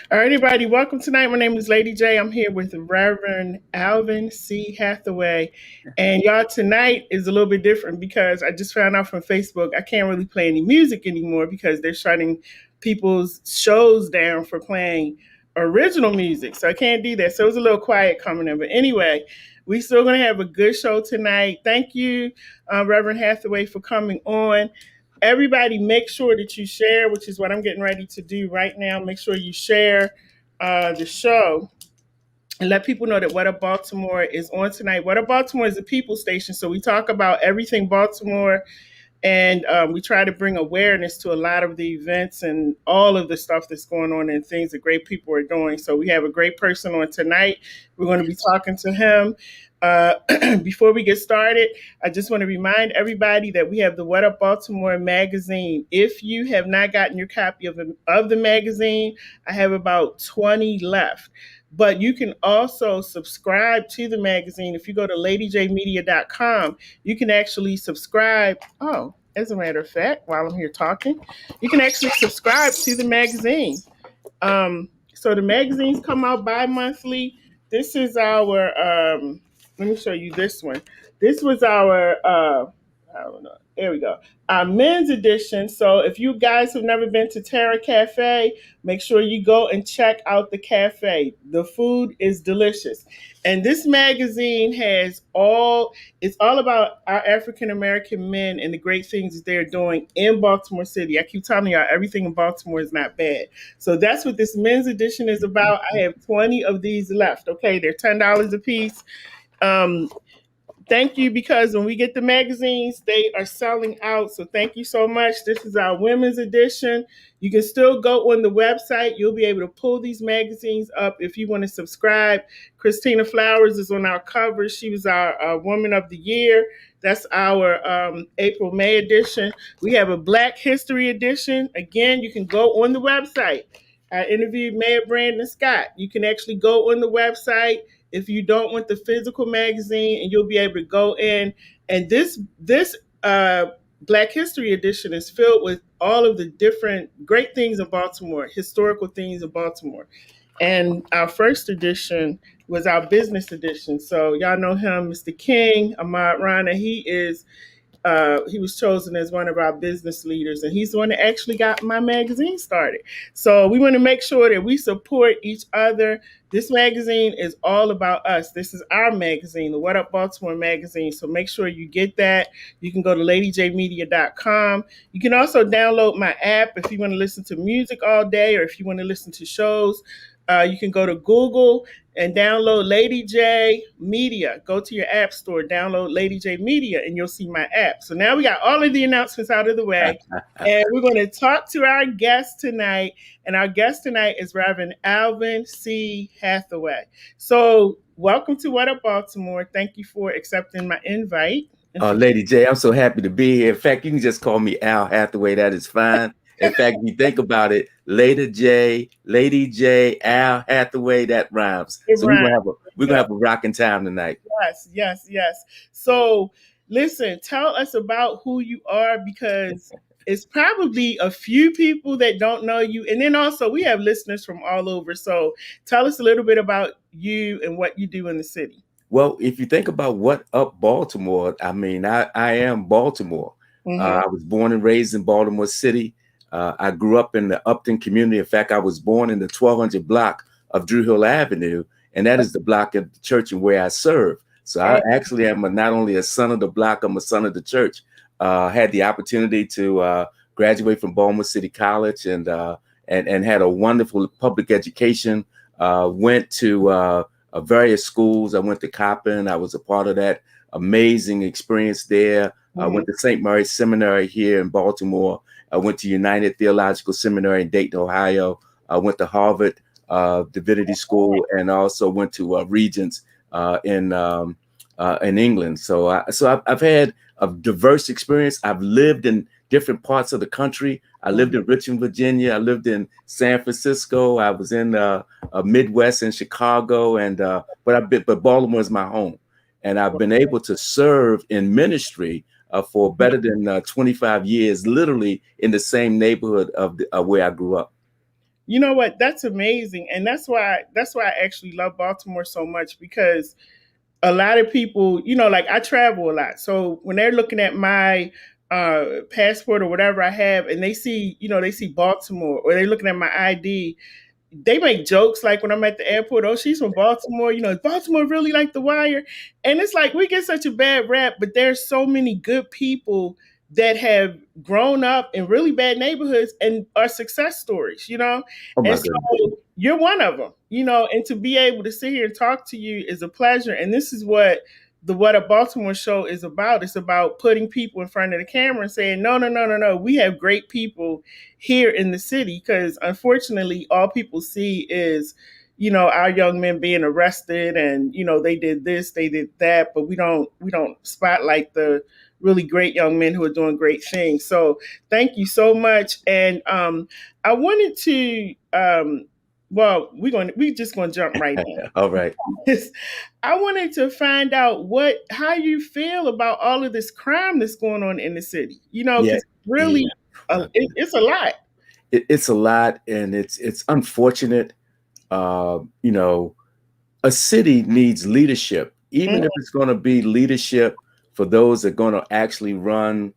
All right, everybody, welcome tonight. My name is Lady J. I'm here with Reverend Alvin C. Hathaway. And y'all, tonight is a little bit different because I just found out from Facebook I can't really play any music anymore because they're shutting people's shows down for playing original music. So I can't do that. So it was a little quiet coming in. But anyway, we still going to have a good show tonight. Thank you, Reverend Hathaway, for coming on. Everybody make sure that you share, which is what I'm getting ready to do right now. Make sure you share the show and let people know that What Up Baltimore is on tonight. What Up Baltimore is a people station, so we talk about everything Baltimore, and we try to bring awareness to a lot of the events and all of the stuff that's going on and things that great people are doing. So we have a great person on tonight. We're going to be talking to him. Before we get started, I just want to remind everybody that we have the What Up Baltimore magazine. If you have not gotten your copy of the magazine, I have about 20 left. But you can also subscribe to the magazine. If you go to ladyjmedia.com, you can actually subscribe. Oh, as a matter of fact, while I'm here talking, you can actually subscribe to the magazine. So the magazines come out bi-monthly. This is our let me show you this one. This was our I don't know. There we go. Our men's edition. So if you guys have never been to Terra Cafe, make sure you go and check out the cafe. The food is delicious. And this magazine has it's all about our African American men and the great things that they're doing in Baltimore City. I keep telling y'all everything in Baltimore is not bad. So that's what this men's edition is about. I have 20 of these left. Okay, they're $10 a piece. Um, Thank you, because when we get the magazines, they are selling out. So thank you so much. This is our women's edition. You can still go on the website. You'll be able to pull these magazines up if you want to subscribe. Christina Flowers is on our cover. She was our Woman of the Year. That's our April, May edition. We have a Black History edition. Again, you can go on the website. I interviewed Mayor Brandon Scott. You can actually go on the website if you don't want the physical magazine, and you'll be able to go in. And this Black History edition is filled with all of the different great things in Baltimore, historical things in Baltimore. And our first edition was our business edition. So y'all know him, Mr. King, Ahmad Rana. He was chosen as one of our business leaders, and he's the one that actually got my magazine started. So we want to make sure that we support each other. This magazine is all about us. This is our magazine, the What Up Baltimore magazine. So make sure you get that. You can go to ladyjmedia.com. You can also download my app if you want to listen to music all day or if you want to listen to shows. You can go to Google and download Lady J Media. Go to your app store, download Lady J Media, and you'll see my app. So now we got all of the announcements out of the way, and we're going to talk to our guest tonight. And our guest tonight is Reverend Alvin C. Hathaway. So welcome to What Up Baltimore. Thank you for accepting my invite. Oh, Lady J, I'm so happy to be here. In fact, you can just call me Al Hathaway. That is fine. In fact, if you think about it, Lady J, Al Hathaway, that rhymes. So we're gonna have a rocking time tonight. Yes. So listen, tell us about who you are, because it's probably a few people that don't know you. And then also we have listeners from all over. So tell us a little bit about you and what you do in the city. Well, if you think about What Up Baltimore, I mean, I am Baltimore. I was born and raised in Baltimore City. I grew up in the Upton community. In fact, I was born in the 1200 block of Drew Hill Avenue, and that is the block of the church and where I serve. So I actually am not only a son of the block, I'm a son of the church. Had the opportunity to graduate from Baltimore City College and had a wonderful public education. Went to various schools. I went to Coppin. I was a part of that amazing experience there. I went to St. Mary's Seminary here in Baltimore. I went to United Theological Seminary in Dayton, Ohio. I went to Harvard Divinity School, and also went to Regents in England. So I've had a diverse experience. I've lived in different parts of the country. I lived in Richmond, Virginia. I lived in San Francisco. I was in Midwest in Chicago, but Baltimore is my home, and I've been able to serve in ministry for better than 25 years, literally in the same neighborhood of where I grew up. You know what? That's amazing, and that's why I actually love Baltimore so much, because a lot of people, like I travel a lot. So when they're looking at my passport or whatever I have, and they see Baltimore, or they're looking at my ID, they make jokes like when I'm at the airport, oh, she's from Baltimore, is Baltimore really like The Wire? And it's like we get such a bad rap, but there's so many good people that have grown up in really bad neighborhoods and are success stories, Oh And my goodness. so you're one of them, and to be able to sit here and talk to you is a pleasure. And this is what a Baltimore show is about. It's about putting people in front of the camera and saying, no, no, no, no, no. We have great people here in the city, because unfortunately all people see is our young men being arrested, and they did this, they did that, but we don't spotlight the really great young men who are doing great things. So thank you so much. And I wanted to well, we just gonna jump right All right. in. I wanted to find out how you feel about all of this crime that's going on in the city. Yeah. Because really, Yeah. My it's a lot. it's a lot, and it's unfortunate. You know, a city needs leadership, even Mhm. if it's going to be leadership for those that are going to actually run,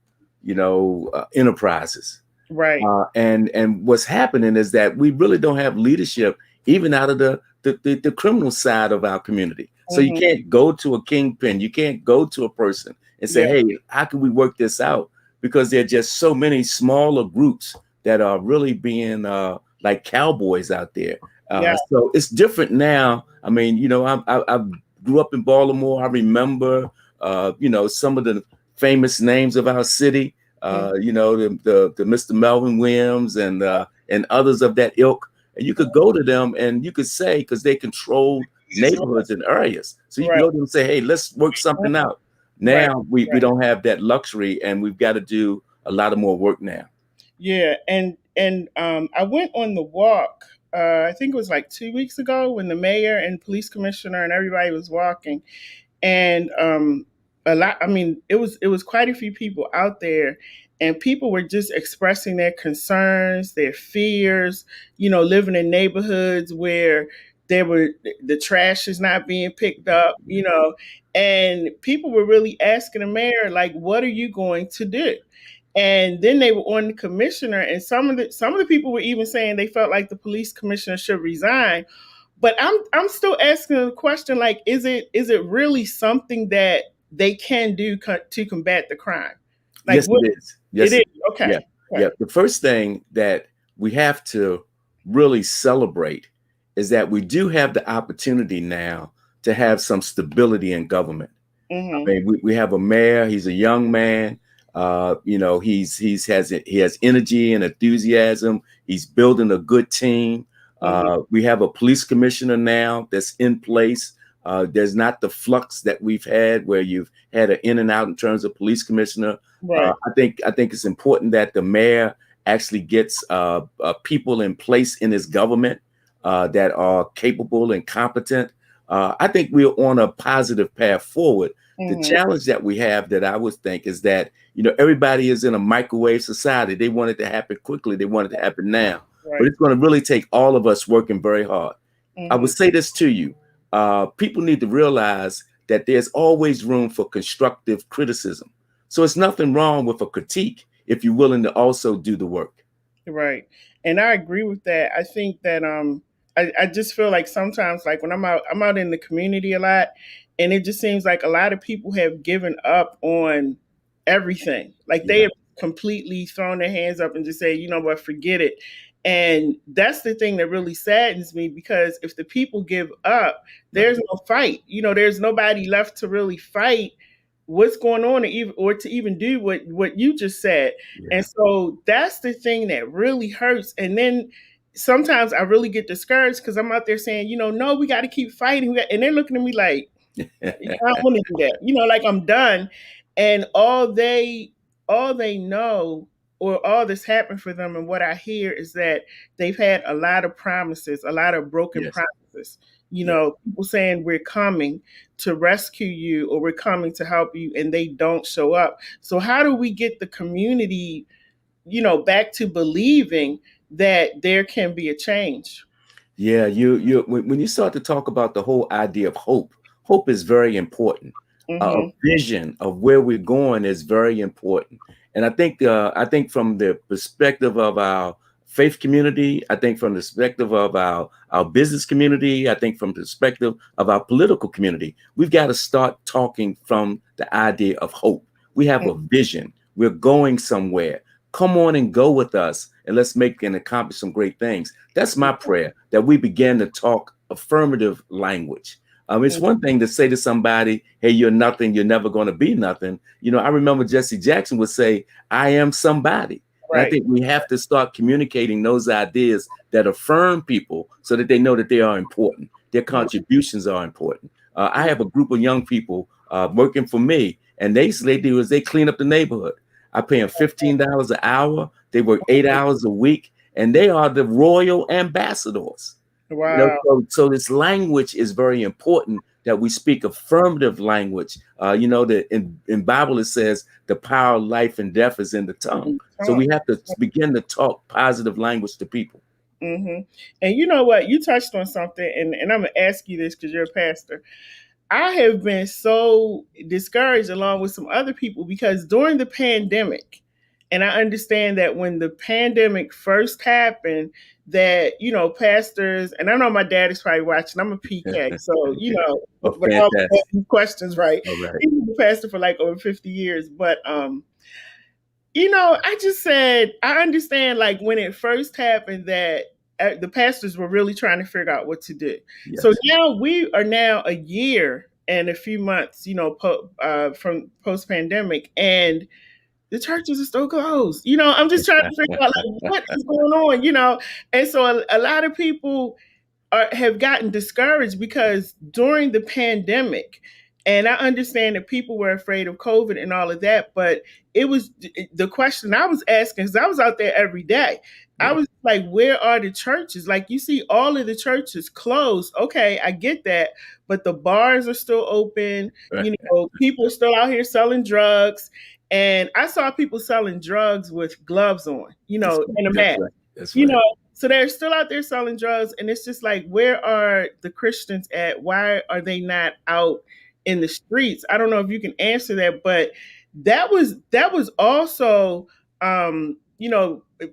enterprises. Right. And what's happening is that we really don't have leadership even out of the criminal side of our community. So you Hmm. can't go to a kingpin, you can't go to a person and say, Yeah. hey, how can we work this out? Because there are just so many smaller groups that are really being like cowboys out there. Yeah. So it's different now. I mean, I grew up in Baltimore. I remember, some of the famous names of our city. Mhm. The Mr. Melvin Williams and others of that ilk. And you could go to them and you could say, because they control neighborhoods and areas. So you can Right. go to them and say, hey, let's work something out. Right. Now we Right. don't have that luxury, and we've got to do a lot of more work now. Yeah. And I went on the walk. I think it was like 2 weeks ago, when the mayor and police commissioner and everybody was walking, and a lot. I mean, it was quite a few people out there, and people were just expressing their concerns, their fears. Living in neighborhoods where the trash is not being picked up. And people were really asking the mayor, like, what are you going to do? And then they were on the commissioner, and some of the people were even saying they felt like the police commissioner should resign. But I'm still asking the question, like, is it really something that they can do to combat the crime? Like, Yes, what it is. it Yes, is? it, yeah, Okay. yeah. Okay. The first thing that we have to really celebrate is that we do have the opportunity now to have some stability in government. I Mm-hmm. mean, we have a mayor. He's a young man. He has energy and enthusiasm. He's building a good team. Mm-hmm. We have a police commissioner now that's in place. There's not the flux that we've had where you've had an in and out in terms of police commissioner. Right. I think it's important that the mayor actually gets people in place in his government that are capable and competent. I think we're on a positive path forward. The Mm-hmm. challenge that we have, that I would think, is that everybody is in a microwave society. They want it to happen quickly. They want it to happen now. But Right. it's going to really take all of us working very hard. I Mm-hmm. would say this to you: people need to realize that there's always room for constructive criticism. So it's nothing wrong with a critique if you're willing to also do the work. Right. And I agree with that. I think that I just feel like sometimes, like when I'm out in the community a lot, and it just seems like a lot of people have given up on everything. Like they Yeah, have completely thrown their hands up and just say, you know what, forget it. And that's the thing that really saddens me, because if the people give up, right. there's no fight. There's nobody left to really fight what's going on, or to even do what you just said. Yeah. And so that's the thing that really hurts. And then sometimes I really get discouraged, because I'm out there saying, no, we got to keep fighting. And they're looking at me like, I don't want to do that. Like I'm done. And all they know, or all that's happened for them, and what I hear is that they've had a lot of promises, a lot of broken Yes. promises. Yeah. People saying we're coming to rescue you, or we're coming to help you, and they don't show up. So how do we get the community, back to believing that there can be a change. Yeah, when you start to talk about the whole idea of hope, hope is very important. A Mm-hmm. vision of where we're going is very important. And I think from the perspective of our faith community, I think from the perspective of our business community, I think from the perspective of our political community, we've got to start talking from the idea of hope. We have a vision. We're going somewhere. Come on and go with us, and let's make and accomplish some great things. That's my prayer, that we begin to talk affirmative language. It's one thing to say to somebody, hey, you're nothing, you're never going to be nothing. I remember Jesse Jackson would say, I am somebody. And I Right. think we have to start communicating those ideas that affirm people so that they know that they are important. Their contributions are important. I have a group of young people working for me, and they clean up the neighborhood. I pay them $15 an hour. They work 8 hours a week, and they are the royal ambassadors. Wow. So this language is very important, that we speak affirmative language. That in Bible it says the power of life and death is in the tongue. So we have to begin to talk positive language to people. Mm-hmm. And you know what? You touched on something, and I'm gonna ask you this because you're a pastor. I have been so discouraged along with some other people because during the pandemic, and I understand that when the pandemic first happened, that pastors, and I know my dad is probably watching. I'm a PK, so Oh, without fantastic. asking questions, right? All right. He was a pastor for like over 50 years, but I just said I understand like when it first happened that the pastors were really trying to figure out what to do. So Yes. now we are now a year and a few months, from post pandemic, and the churches are still closed. I'm just trying to figure out like what is going on. And so a lot of people have gotten discouraged because during the pandemic, and I understand that people were afraid of COVID and all of that, but it was the question I was asking because I was out there every day. I Yeah. was like, where are the churches? Like, you see all of the churches closed. Okay, I get that, but the bars are still open. People are still out here selling drugs. And I saw people selling drugs with gloves on, and a That's mask. right. That's You right. know, so they're still out there selling drugs, and it's just like, where are the Christians at? Why are they not out in the streets? I don't know if you can answer that, but that was also,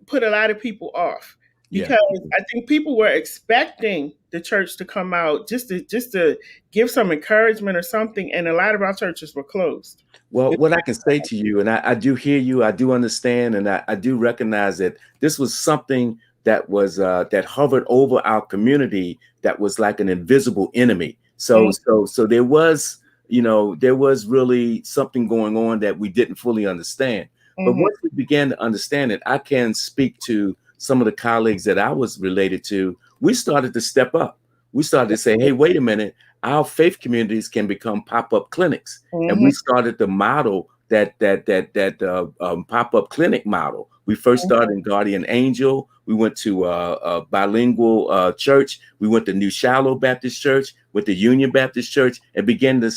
put a lot of people off Yeah. because I think people were expecting the church to come out just to give some encouragement or something, and a lot of our churches were closed. Well, what I can say to you, and I do hear you, I do understand, and I do recognize that this was something that was that hovered over our community, that was like an invisible enemy. So Mhm, so there was really something going on that we didn't fully understand. But mhm, once we began to understand it, I can speak to some of the colleagues that I was related to. We started to step up. We started to say, hey, wait a minute, our faith communities can become pop-up clinics, and mhm, we started to model that pop-up clinic model. We first started in Guardian Angel. We went to a bilingual church. We went to New Shiloh Baptist Church, went to Union Baptist Church, and began to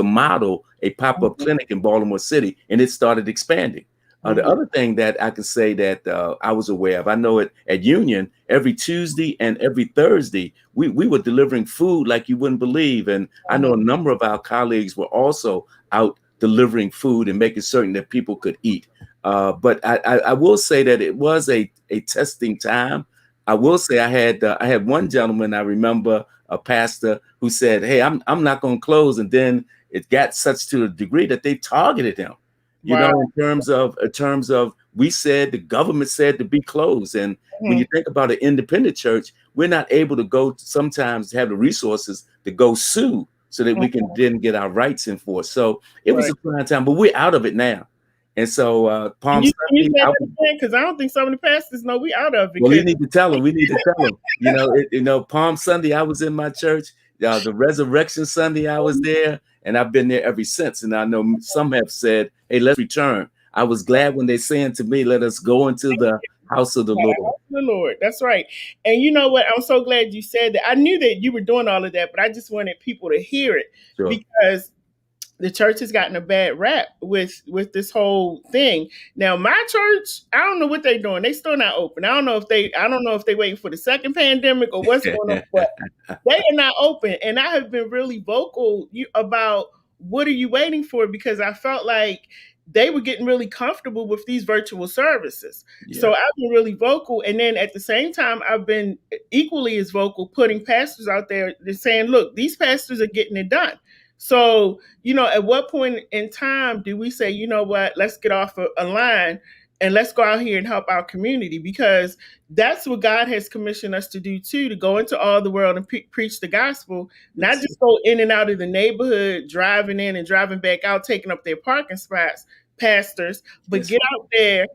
model a pop-up mhm, clinic in Baltimore City, and it started expanding. The mhm, other thing that I can say that I was aware of, I know it at Union, every Tuesday and every Thursday, we were delivering food like you wouldn't believe. And I know a mhm, number of our colleagues were also out delivering food and making certain that people could eat. But I will say that it was a testing time. I will say I had one gentleman, I remember, a pastor, who said, hey, I'm not going to close. And then it got such to a degree that they targeted him, wow. in terms of we said, the government said to be closed. And when you Mhm, think about an independent church, we're not able to go sometimes have the resources to go sue so that we mhm, can then get our rights enforced. So it was right. a trying time, but we're out of it now. And so Can Palm you Sunday, say that again? Because I don't think some of the pastors know we out of it. well, you Because need to tell them. We need to tell them. Palm Sunday, I was in my church. The Resurrection Sunday, I was there, and I've been there ever since. And I know some have said, "Hey, let's return." I was glad when they saying to me, "Let us go into the house of the Lord." the Lord, that's right. And you know what? I'm so glad you said that. I knew that you were doing all of that, but I just wanted people to hear it Sure. because the church has gotten a bad rap with this whole thing. Now, my church, I don't know what they're doing. They still not open. I don't know if they waiting for the second pandemic or what's going on, but they are not open. And I have been really vocal about what are you waiting for, because I felt like they were getting really comfortable with these virtual services. Yeah. So I've been really vocal. And then at the same time, I've been equally as vocal, putting pastors out there saying, look, these pastors are getting it done. So, at what point in time do we say, you know what, let's get off a line and let's go out here and help our community? Because that's what God has commissioned us to do too, to go into all the world and preach the gospel, not just go in and out of the neighborhood, driving in and driving back out, taking up their parking spots, pastors, but get out there.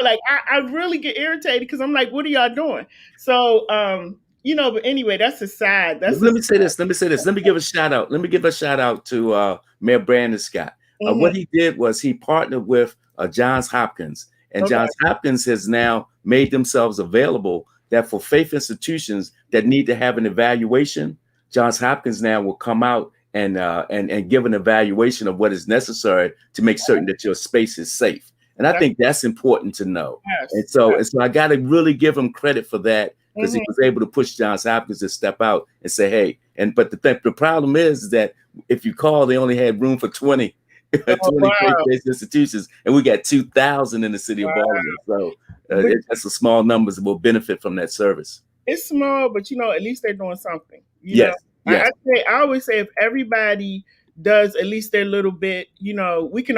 Like I really get irritated because I'm like, what are y'all doing? So, but anyway, that's a side. Let me say this. Let me give a shout out. Let me give a shout out to Mayor Brandon Scott. What he did was he partnered with Johns Hopkins, and Johns Hopkins has now made themselves available that for faith institutions that need to have an evaluation, Johns Hopkins now will come out and give an evaluation of what is necessary to make certain that your space is safe. And I think that's important to know. Yes. And so I got to really give him credit for that, because he was able to push Johns Hopkins to step out and say, hey, but the problem is that if you call, they only had room for 20 faith-based institutions, and we got 2,000 in the city of Baltimore. So that's a small numbers that will benefit from that service. It's small, but at least they're doing something. Yes. I always say if everybody does at least their little bit, we can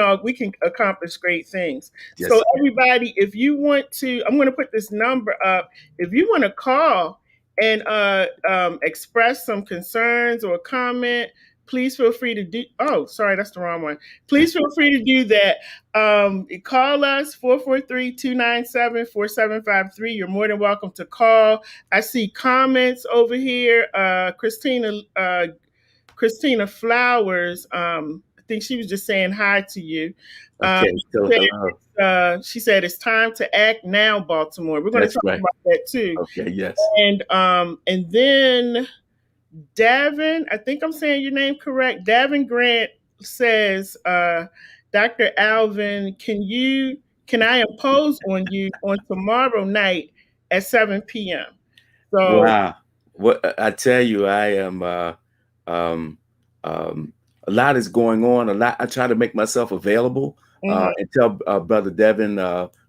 accomplish great things. Yes. So everybody, if you want to, I'm going to put this number up. If you want to call and express some concerns or comment, please feel free to do. Oh, sorry, that's the wrong one. Please feel free to do that. Call us 443-297-4753. You're more than welcome to call. I see comments over here. Christina Flowers, I think she was just saying hi to you. Okay, she said it's time to act now, Baltimore. We're going to talk about that too. Okay, yes. And then Davin, I think I'm saying your name correct. Davin Grant says, Dr. Alvin, can I impose on you on tomorrow night at 7 p.m.? So wow. What I tell you, I am a lot is going on. A lot. I try to make myself available and tell Brother Devin,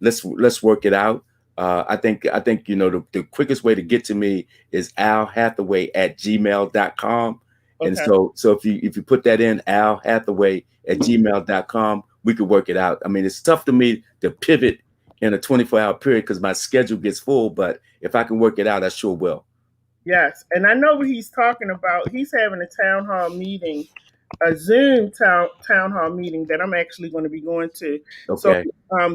let's work it out. I think the quickest way to get to me is alhathaway@gmail.com. Okay. And so if you put that in, alhathaway@gmail.com, we could work it out. I mean, it's tough to me to pivot in a 24-hour period because my schedule gets full, but if I can work it out, I sure will. Yes. And I know what he's talking about. He's having a town hall meeting, a Zoom town hall meeting that I'm actually going to be going to. Okay. So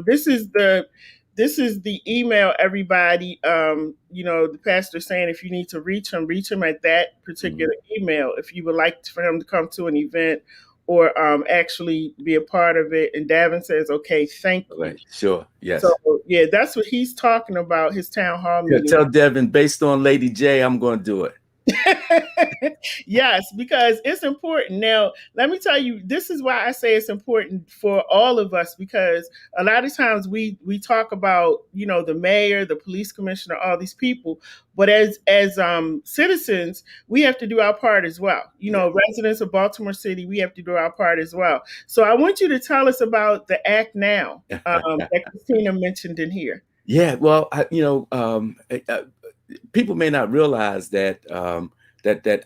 this is the email, everybody. The pastor saying if you need to reach him at that particular email. If you would like for him to come to an event or actually be a part of it. And Davin says, okay, thank you. Right. Sure. Yes. So yeah, that's what he's talking about, his town hall meeting. Tell Devin, based on Lady J, I'm going to do it. Yes, because it's important. Now, let me tell you, this is why I say it's important for all of us, because a lot of times we talk about, the mayor, the police commissioner, all these people, but as citizens, we have to do our part as well. Residents of Baltimore City, we have to do our part as well. So I want you to tell us about the Act Now that Christina mentioned in here. Yeah, well, people may not realize that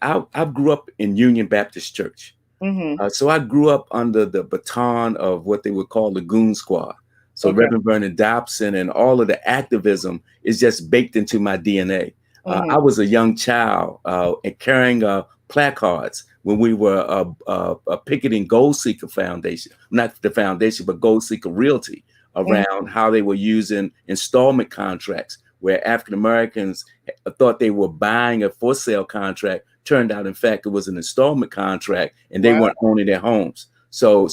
I grew up in Union Baptist Church. Mm-hmm. So I grew up under the baton of what they would call the Goon Squad. So Reverend Vernon Dobson and all of the activism is just baked into my DNA. Mm-hmm. I was a young child and carrying placards when we were picketing Gold Seeker Foundation, not the foundation, but Gold Seeker Realty, around how they were using installment contracts, where African Americans thought they were buying a for sale contract. Turned out, in fact, it was an installment contract, and they weren't owning their homes. So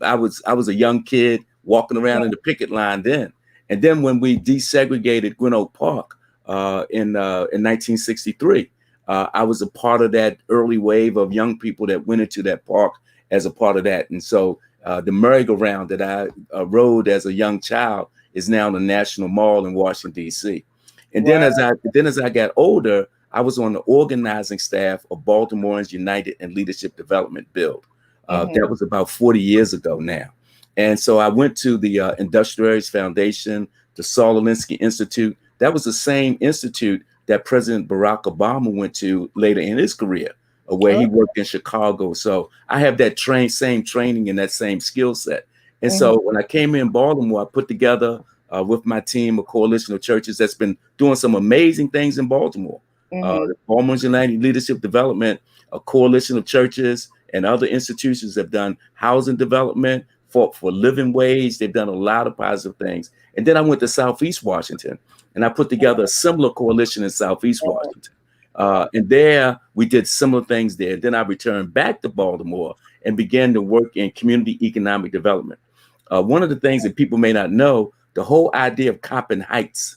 I was a young kid walking around in the picket line then. And then when we desegregated Gwynn Oak Park in 1963, I was a part of that early wave of young people that went into that park as a part of that. And so the merry-go-round that I rode as a young child is now the National Mall in Washington, D.C. And Wow. then as I got older, I was on the organizing staff of Baltimore's United and Leadership Development Build. That was about 40 years ago now. And so I went to the Industriaries Foundation, the Saul Alinsky Institute. That was the same institute that President Barack Obama went to later in his career, where he worked in Chicago. So I have that same training and that same skill set. And so when I came in Baltimore, I put together with my team a coalition of churches that's been doing some amazing things in Baltimore. The Baltimore's United Leadership Development, a coalition of churches and other institutions have done housing development for living wage. They've done a lot of positive things. And then I went to Southeast Washington and I put together a similar coalition in Southeast Washington. And there we did similar things there. Then I returned back to Baltimore and began to work in community economic development. One of the things that people may not know, the whole idea of Coppin Heights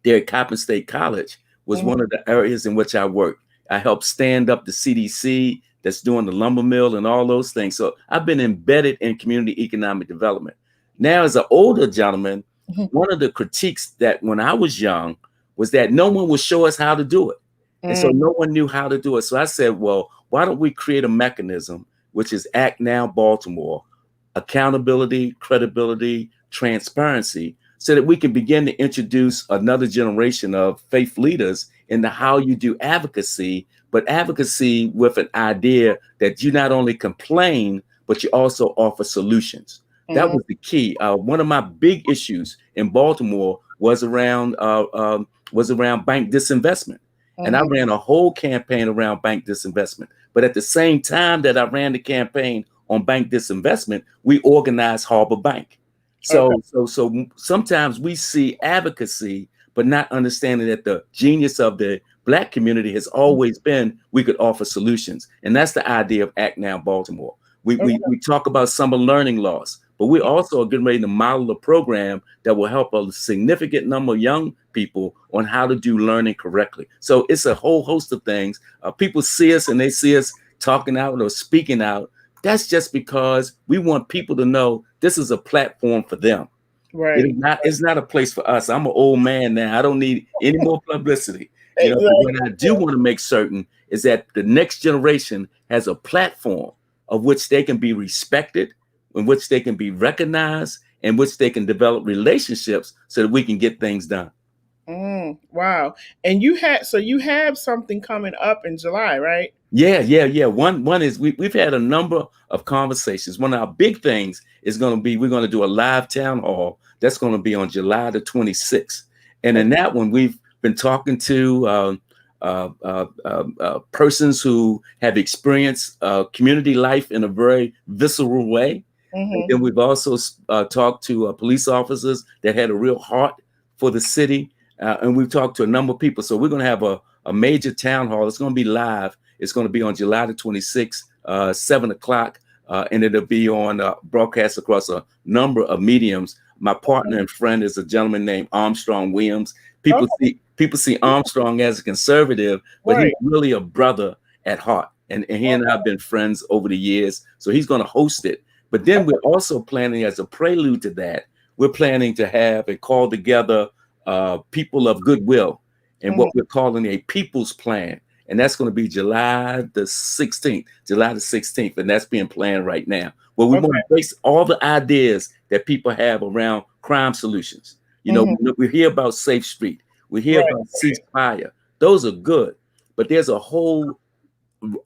there at Coppin State College was one of the areas in which I worked. I helped stand up the CDC that's doing the lumber mill and all those things. So I've been embedded in community economic development. Now, as an older gentleman, one of the critiques that when I was young was that no one would show us how to do it. And so no one knew how to do it. So I said, well, why don't we create a mechanism, which is Act Now Baltimore, accountability, credibility, transparency, so that we can begin to introduce another generation of faith leaders into how you do advocacy, but advocacy with an idea that you not only complain, but you also offer solutions. That was the key. One of my big issues in Baltimore was around bank disinvestment. And I ran a whole campaign around bank disinvestment. But at the same time that I ran the campaign on bank disinvestment, we organized Harbor Bank. So sometimes we see advocacy, but not understanding that the genius of the Black community has always been we could offer solutions. And that's the idea of Act Now Baltimore. We talk about summer learning loss, but we also are getting ready to model a program that will help a significant number of young people on how to do learning correctly. So it's a whole host of things. People see us and they see us talking out or speaking out. That's just because we want people to know this is a platform for them. Right. It's not a place for us. I'm an old man now. I don't need any more publicity. But what I do want to make certain is that the next generation has a platform of which they can be respected, in which they can be recognized, in which they can develop relationships so that we can get things done. Wow. And you have something coming up in July, right? Yeah. One is we've had a number of conversations. One of our big things is going to be, we're going to do a live town hall. That's going to be on July the 26th. And in that one, we've been talking to persons who have experienced community life in a very visceral way. And then we've also talked to police officers that had a real heart for the city. And we've talked to a number of people. So we're going to have a major town hall. It's going to be live. It's going to be on July the 26th, 7 o'clock. And it'll be on broadcast across a number of mediums. My partner and friend is a gentleman named Armstrong Williams. People see Armstrong as a conservative, but he's really a brother at heart. And he and I have been friends over the years. So he's going to host it. But then we're also planning, as a prelude to that, we're planning to have and call together people of goodwill and what we're calling a people's plan. And that's going to be July the 16th. And that's being planned right now. Where we want to base all the ideas that people have around crime solutions. We hear about Safe Street. We hear about ceasefire. Those are good. But there's a whole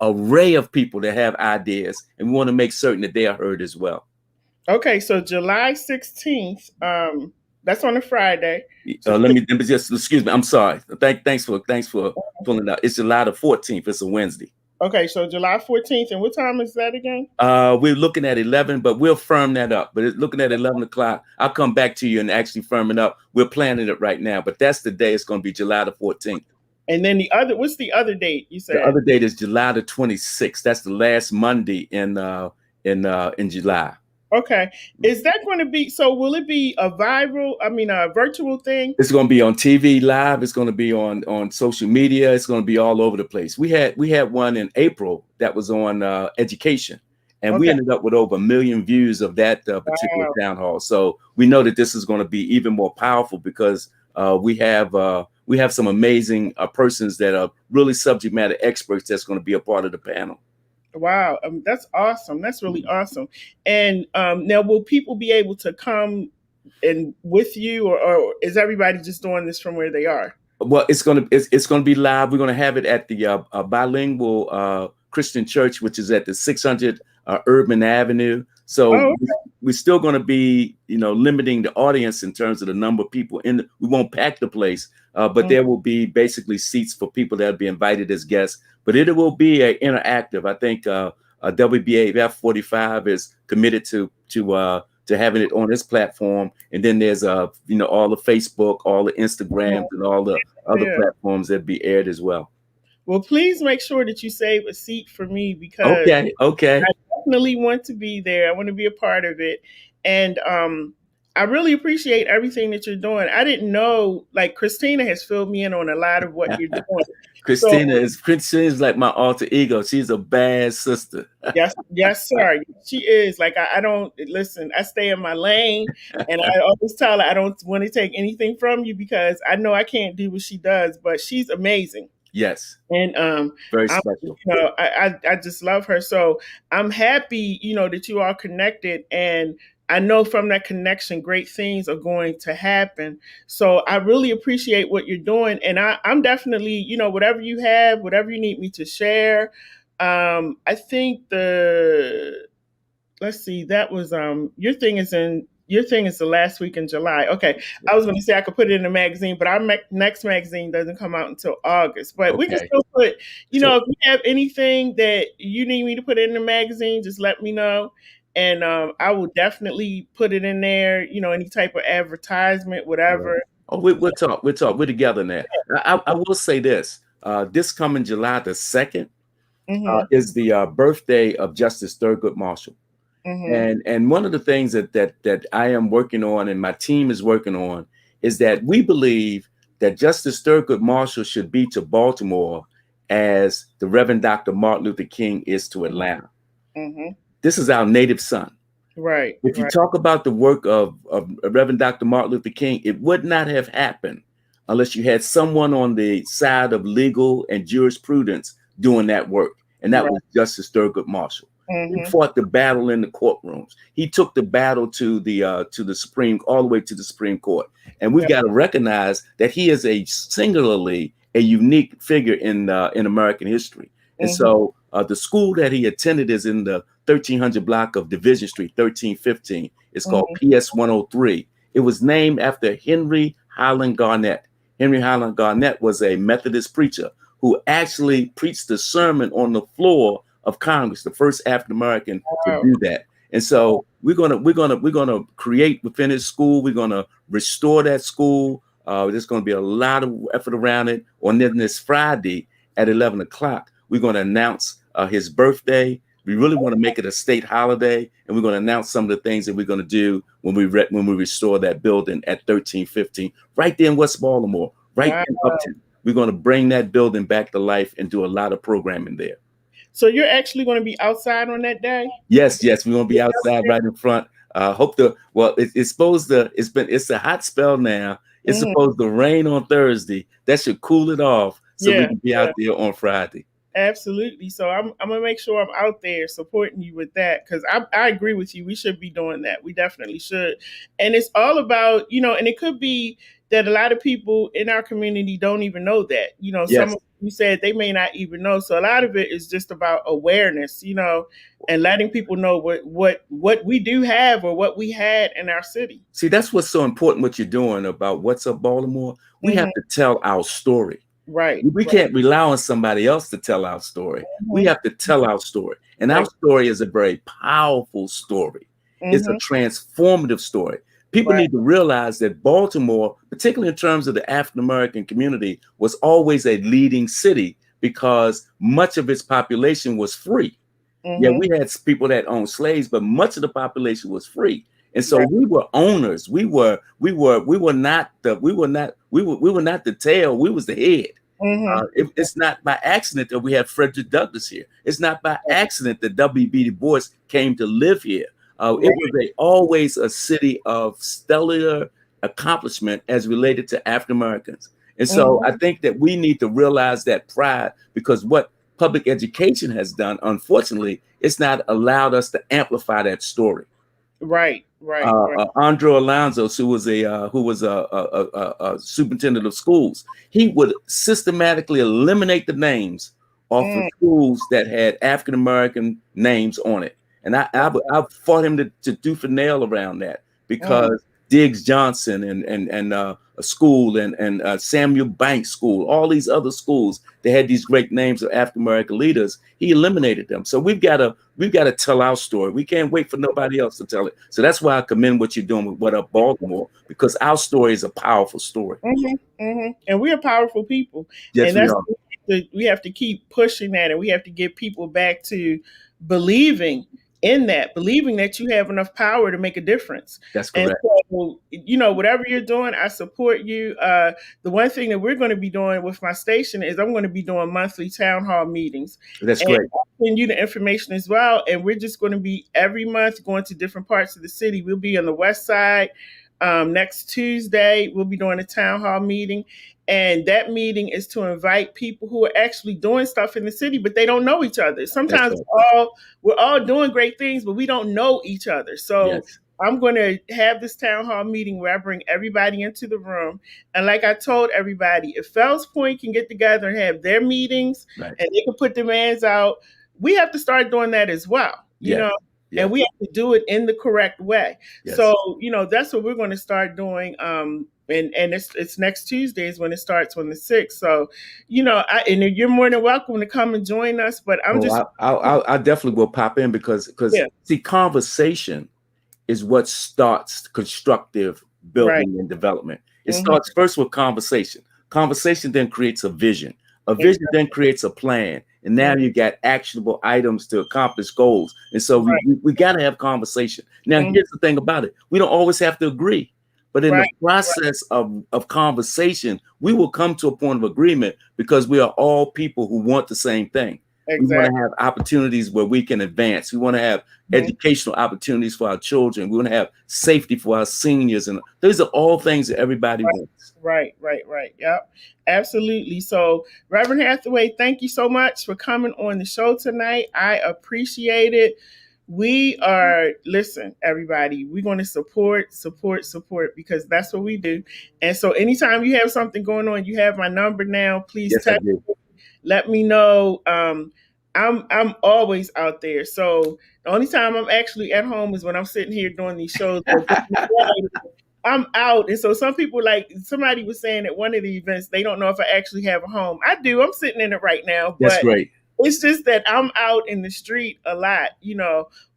array of people that have ideas. And we want to make certain that they are heard as well. Okay, so July 16th, that's on a Friday. Let me just, excuse me. I'm sorry. Thanks for pulling it out. It's July the 14th. It's a Wednesday. Okay, so July 14th. And what time is that again? We're looking at 11, but we'll firm that up. But it's looking at 11 o'clock. I'll come back to you and actually firm it up. We're planning it right now, but that's the day. It's going to be July the 14th. And then what's the other date you said? The other date is July the 26th. That's the last Monday in July. Okay. Is that going to be, so will it be a virtual thing? It's going to be on TV live. It's going to be on social media. It's going to be all over the place. We had one in April that was on education. And we Okay. ended up with over 1 million views of that particular Wow. town hall. So we know that this is going to be even more powerful because we have some amazing persons that are really subject matter experts that's going to be a part of the panel. Wow. That's awesome. That's really awesome. And now, will people be able to come and with you, or is everybody just doing this from where they are? Well, it's gonna be live. We're gonna have it at the bilingual Christian church, which is at the 600 Urban Avenue. So Oh, we're still gonna be, limiting the audience in terms of the number of people in. We won't pack the place, but okay. there will be basically seats for people that'll be invited as guests. But it will be interactive. I think WBAF 45 is committed to having it on this platform, and then there's all the Facebook, all the Instagrams, and all the other Yeah. platforms that be aired as well. Well, please make sure that you save a seat for me because Okay. I definitely want to be there. I want to be a part of it. And I really appreciate everything that you're doing. I didn't know, like, Christina has filled me in on a lot of what you're doing. So, Christina's like my alter ego. She's a bad sister. yes, sir. She is. Like, I don't listen, I stay in my lane, and I always tell her I don't want to take anything from you because I know I can't do what she does, but she's amazing. Yes. And Very I'm, special. I just love her. So I'm happy, that you are connected, and I know from that connection, great things are going to happen. So I really appreciate what you're doing, and I'm definitely, whatever you have, whatever you need me to share. I think let's see, that was your thing is the last week in July. Okay. I was going to say I could put it in the magazine, but our next magazine doesn't come out until August. But we can Okay. still put, Sure. if you have anything that you need me to put in the magazine, just let me know. And I will definitely put it in there, any type of advertisement, whatever. Oh, we'll talk. We'll talk. We're together now. I will say this. This coming July the 2nd Mm-hmm. is the birthday of Justice Thurgood Marshall. Mm-hmm. And one of the things that I am working on and my team is working on is that we believe that Justice Thurgood Marshall should be to Baltimore as the Reverend Dr. Martin Luther King is to Atlanta. Mm-hmm. This is our native son. Right. If you Right. talk about the work of Reverend Dr. Martin Luther King, it would not have happened unless you had someone on the side of legal and jurisprudence doing that work. And that Right. was Justice Thurgood Marshall. He Mm-hmm. fought the battle in the courtrooms. He took the battle to the Supreme, all the way to the Supreme Court. And we've got to recognize that he is a singularly a unique figure in American history. And Mm-hmm. so the school that he attended is in the 1300 block of Division Street, 1315. It's called PS 103. It was named after Henry Highland Garnett. Henry Highland Garnett was a Methodist preacher who actually preached the sermon on the floor of Congress, the first African American to Wow. do that. And so we're gonna create within his school. We're gonna restore that school. There's gonna be a lot of effort around it. On this Friday at 11 o'clock, we're gonna announce his birthday. We really want to make it a state holiday, and we're going to announce some of the things that we're going to do when we restore that building at 1315, right there in West Baltimore, right Wow. in Upton. We're going to bring that building back to life and do a lot of programming there. So you're actually going to be outside on that day? Yes, we're going to be outside right in front. It's a hot spell now. It's supposed to rain on Thursday. That should cool it off so we can be out there on Friday. Absolutely. So I'm gonna make sure I'm out there supporting you with that, because I agree with you. We should be doing that. We definitely should. And it's all about, and it could be that a lot of people in our community don't even know that. Some of you said they may not even know. So a lot of it is just about awareness, and letting people know what we do have or what we had in our city. See, that's what's so important what you're doing about What's Up Baltimore. We have to tell our story. Right. We can't rely on somebody else to tell our story. We have to tell our story. And our story is a very powerful story. It's a transformative story. People need to realize that Baltimore, particularly in terms of the African American community, was always a leading city because much of its population was free. Yeah, we had people that owned slaves, but much of the population was free. And so we were owners. We were not the tail. We was the head. It's not by accident that we have Frederick Douglass here. It's not by accident that W.B. Du Bois came to live here. It was always a city of stellar accomplishment as related to African Americans. And so I think that we need to realize that pride, because what public education has done, unfortunately, it's not allowed us to amplify that story. Right. Andrew Alonzo, who was a superintendent of schools, he would systematically eliminate the names off of schools that had African American names on it, and I fought him to do for nail around that, because Diggs Johnson and a school and Samuel Banks School, all these other schools that had these great names of African American leaders, he eliminated them. So we've got to tell our story. We can't wait for nobody else to tell it. So that's why I commend what you're doing with What Up Baltimore, because our story is a powerful story. And we are powerful people. Yes, and that's we have to keep pushing that, and we have to get people back to believing in that, believing that you have enough power to make a difference. That's correct. And so, whatever you're doing, I support you. The one thing that we're going to be doing with my station is I'm going to be doing monthly town hall meetings. That's great. I'll send you the information as well. And we're just going to be every month going to different parts of the city. We'll be on the west side. Next Tuesday, we'll be doing a town hall meeting. And that meeting is to invite people who are actually doing stuff in the city, but they don't know each other. Sometimes we're all doing great things, but we don't know each other. So I'm going to have this town hall meeting where I bring everybody into the room. And like I told everybody, if Fells Point can get together and have their meetings and they can put demands out, we have to start doing that as well. You know? And we have to do it in the correct way. So, that's what we're going to start doing. And it's next Tuesday is when it starts on the 6th. So, and you're more than welcome to come and join us. But I definitely will pop in because see, conversation is what starts constructive building and development. It starts first with conversation. Conversation then creates a vision. A vision then creates a plan. And now you got actionable items to accomplish goals. And so we got to have conversation. Now, here's the thing about it. We don't always have to agree. But in the process of conversation, we will come to a point of agreement because we are all people who want the same thing. We want to have opportunities where we can advance. We want to have educational opportunities for our children. We want to have safety for our seniors. And those are all things that everybody wants. Right. Yep, absolutely. So, Reverend Hathaway, thank you so much for coming on the show tonight. I appreciate it. Listen, everybody, we're going to support, because that's what we do. And so anytime you have something going on, you have my number now. Please text me. Let me know. I'm always out there. So the only time I'm actually at home is when I'm sitting here doing these shows. I'm out. And so some people, like somebody was saying at one of the events, they don't know if I actually have a home. I do. I'm sitting in it right now. That's great. It's just that I'm out in the street a lot,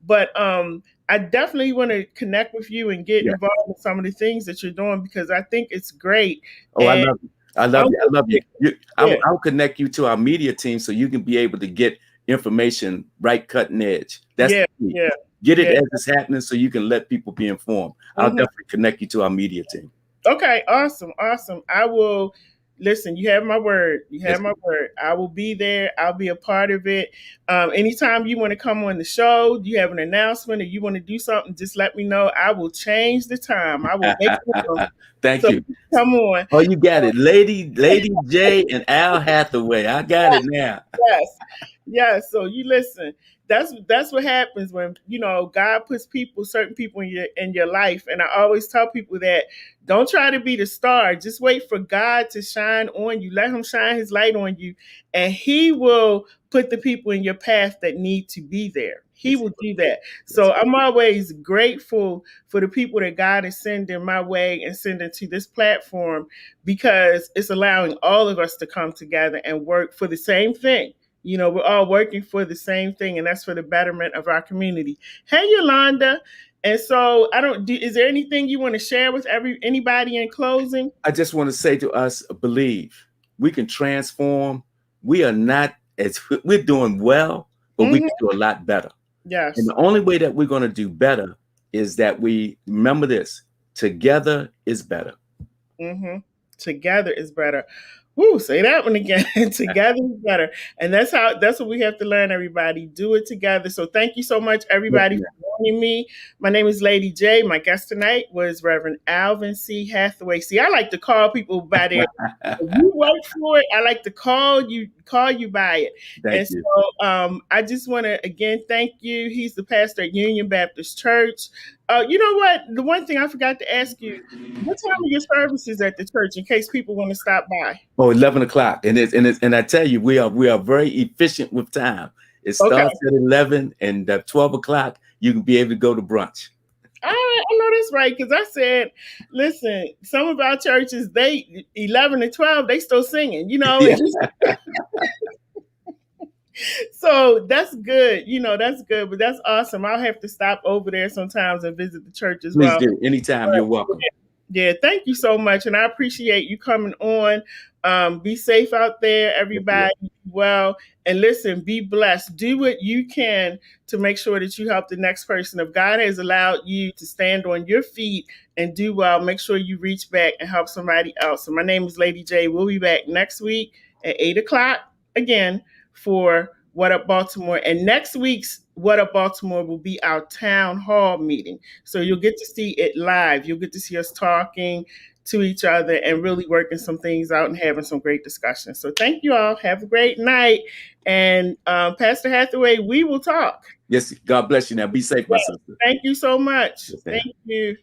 but I definitely want to connect with you and get involved in some of the things that you're doing, because I think it's great. I love you. I'll connect you to our media team so you can be able to get information right cutting edge. That's the key. Get it as it's happening so you can let people be informed. I'll definitely connect you to our media team. Okay, awesome. I will. Listen, you have my word. My word. I will be there. I'll be a part of it. Anytime you want to come on the show, you have an announcement, or you want to do something, just let me know. I will change the time. I will make it. Thank you. Come on. Oh, you got it. Lady J and Al Hathaway. I got it now. Yes. So you listen. That's what happens when God puts certain people in your life. And I always tell people that don't try to be the star. Just wait for God to shine on you. Let him shine his light on you, and he will put the people in your path that need to be there. He will do that. So I'm always grateful for the people that God is sending my way and sending to this platform, because it's allowing all of us to come together and work for the same thing. We're all working for the same thing, and that's for the betterment of our community. Hey, Yolanda. And so is there anything you want to share with anybody in closing? I just want to say to us, believe we can transform. We're doing well, but we can do a lot better. Yes. And the only way that we're going to do better is that we remember this: together is better. Together is better. Woo, say that one again. Together is better. And that's what we have to learn, everybody. Do it together. So thank you so much, Yes, everybody, for joining me. My name is Lady J. My guest tonight was Reverend Alvin C. Hathaway. See, I like to call people by their if you work for it, I like to call you by it. thank And you. so I just want to again thank you. He's the pastor at Union Baptist Church. You know what? The one thing I forgot to ask you, what time are your services at the church in case people want to stop by? Oh, 11 o'clock. And I tell you, we are very efficient with time. It Okay. starts at 11, and at 12 o'clock, you can be able to go to brunch. All right, I know that's right because I said, listen, some of our churches, they 11 and 12, they still singing, Yeah. So that's good. That's good, but that's awesome. I'll have to stop over there sometimes and visit the church as Please well. do. Anytime, you're welcome. Yeah, thank you so much. And I appreciate you coming on. Be safe out there, everybody. Well, and listen, be blessed. Do what you can to make sure that you help the next person. If God has allowed you to stand on your feet and do well, make sure you reach back and help somebody else. So my name is Lady J. We'll be back next week at 8 o'clock again for What Up Baltimore. And next week's What Up Baltimore will be our town hall meeting. So you'll get to see it live. You'll get to see us talking to each other and really working some things out and having some great discussions. So thank you all. Have a great night. And Pastor Hathaway, we will talk. Yes, God bless you. Now be safe, my sister. Thank you so much. Yes, Thank you.